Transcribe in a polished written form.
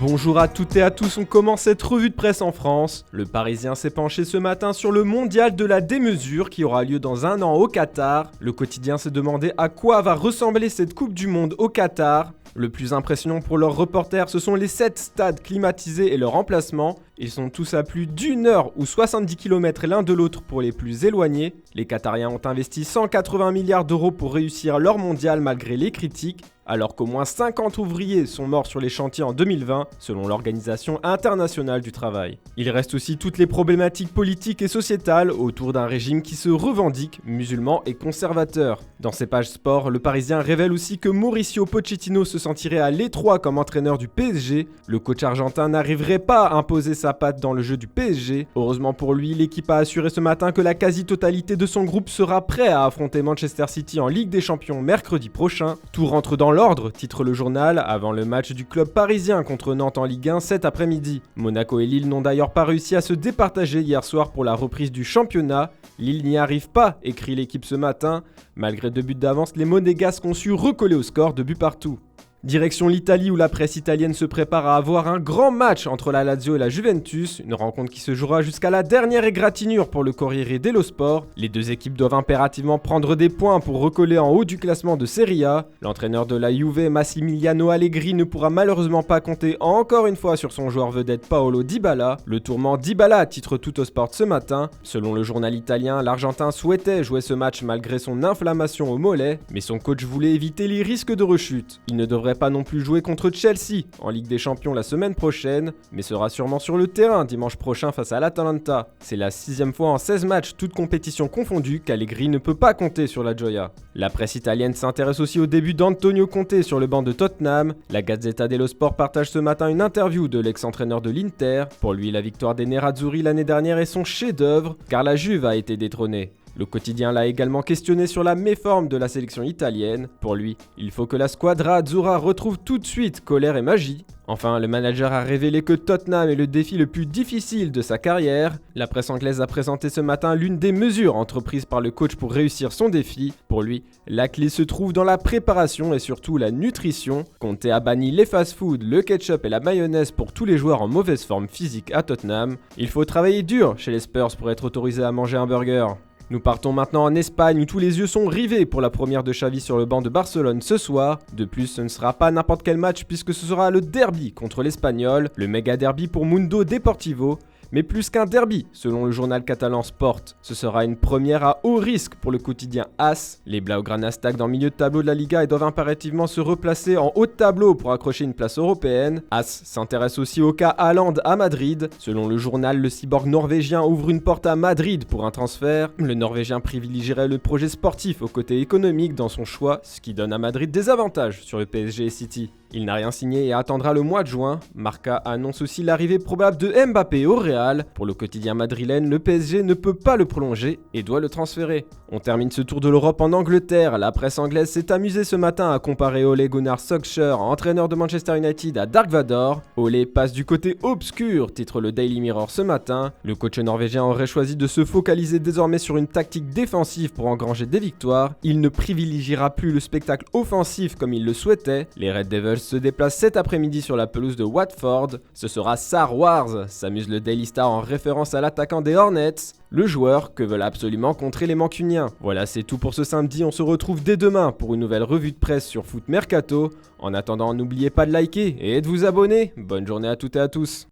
Bonjour à toutes et à tous, on commence cette revue de presse en France. Le Parisien s'est penché ce matin sur le mondial de la démesure qui aura lieu dans un an au Qatar. Le quotidien s'est demandé à quoi va ressembler cette Coupe du Monde au Qatar. Le plus impressionnant pour leurs reporters, ce sont les 7 stades climatisés et leur emplacement. Ils sont tous à plus d'une heure ou 70 km l'un de l'autre pour les plus éloignés. Les Qatariens ont investi 180 milliards d'euros pour réussir leur mondial malgré les critiques, alors qu'au moins 50 ouvriers sont morts sur les chantiers en 2020, selon l'Organisation internationale du travail. Il reste aussi toutes les problématiques politiques et sociétales autour d'un régime qui se revendique musulman et conservateur. Dans ses pages sport, le Parisien révèle aussi que Mauricio Pochettino se sentirait à l'étroit comme entraîneur du PSG. Le coach argentin n'arriverait pas à imposer sa patte dans le jeu du PSG. Heureusement pour lui, l'équipe a assuré ce matin que la quasi-totalité de son groupe sera prêt à affronter Manchester City en Ligue des Champions mercredi prochain. Tout rentre dans l'ordre, titre le journal, avant le match du club parisien contre Nantes en Ligue 1 cet après-midi. Monaco et Lille n'ont d'ailleurs pas réussi à se départager hier soir pour la reprise du championnat. Lille n'y arrive pas, écrit l'équipe ce matin. Malgré 2 buts d'avance, les Monégasques ont su recoller au score de buts partout. Direction l'Italie où la presse italienne se prépare à avoir un grand match entre la Lazio et la Juventus, une rencontre qui se jouera jusqu'à la dernière égratignure pour le Corriere dello Sport. Les deux équipes doivent impérativement prendre des points pour recoller en haut du classement de Serie A. L'entraîneur de la Juve, Massimiliano Allegri, ne pourra malheureusement pas compter encore une fois sur son joueur vedette Paolo Dybala. Le tourment Dybala titre Tuttosport ce matin. Selon le journal italien, l'Argentin souhaitait jouer ce match malgré son inflammation au mollet, mais son coach voulait éviter les risques de rechute. Il ne devrait pas non plus jouer contre Chelsea en Ligue des Champions la semaine prochaine, mais sera sûrement sur le terrain dimanche prochain face à l'Atalanta. C'est la 6e fois en 16 matchs, toutes compétitions confondues, qu'Allegri ne peut pas compter sur la Gioia. La presse italienne s'intéresse aussi au début d'Antonio Conte sur le banc de Tottenham. La Gazzetta dello Sport partage ce matin une interview de l'ex-entraîneur de l'Inter. Pour lui, la victoire des Nerazzurri l'année dernière est son chef-d'œuvre, car la Juve a été détrônée. Le quotidien l'a également questionné sur la méforme de la sélection italienne. Pour lui, il faut que la squadra azzurra retrouve tout de suite colère et magie. Enfin, le manager a révélé que Tottenham est le défi le plus difficile de sa carrière. La presse anglaise a présenté ce matin l'une des mesures entreprises par le coach pour réussir son défi. Pour lui, la clé se trouve dans la préparation et surtout la nutrition. Conte a banni les fast-foods, le ketchup et la mayonnaise pour tous les joueurs en mauvaise forme physique à Tottenham. Il faut travailler dur chez les Spurs pour être autorisé à manger un burger. Nous partons maintenant en Espagne où tous les yeux sont rivés pour la première de Xavi sur le banc de Barcelone ce soir. De plus, ce ne sera pas n'importe quel match puisque ce sera le derby contre l'Espagnol, le méga derby pour Mundo Deportivo. Mais plus qu'un derby, selon le journal catalan Sport, ce sera une première à haut risque pour le quotidien AS. Les Blaugrana stagnent dans le milieu de tableau de la Liga et doivent impérativement se replacer en haut de tableau pour accrocher une place européenne. AS s'intéresse aussi au cas Haaland à Madrid. Selon le journal, le cyborg norvégien ouvre une porte à Madrid pour un transfert. Le Norvégien privilégierait le projet sportif au côté économique dans son choix, ce qui donne à Madrid des avantages sur le PSG et City. Il n'a rien signé et attendra le mois de juin. Marca annonce aussi l'arrivée probable de Mbappé au Real. Pour le quotidien madrilène, le PSG ne peut pas le prolonger et doit le transférer. On termine ce tour de l'Europe en Angleterre. La presse anglaise s'est amusée ce matin à comparer Ole Gunnar Solskjaer, entraîneur de Manchester United, à Dark Vador. Ole passe du côté obscur, titre le Daily Mirror ce matin. Le coach norvégien aurait choisi de se focaliser désormais sur une tactique défensive pour engranger des victoires. Il ne privilégiera plus le spectacle offensif comme il le souhaitait. Les Red Devils se déplace cet après-midi sur la pelouse de Watford. Ce sera Star Wars, s'amuse le Daily Star en référence à l'attaquant des Hornets, le joueur que veulent absolument contrer les Mancuniens. Voilà, c'est tout pour ce samedi, on se retrouve dès demain pour une nouvelle revue de presse sur Foot Mercato. En attendant, n'oubliez pas de liker et de vous abonner. Bonne journée à toutes et à tous.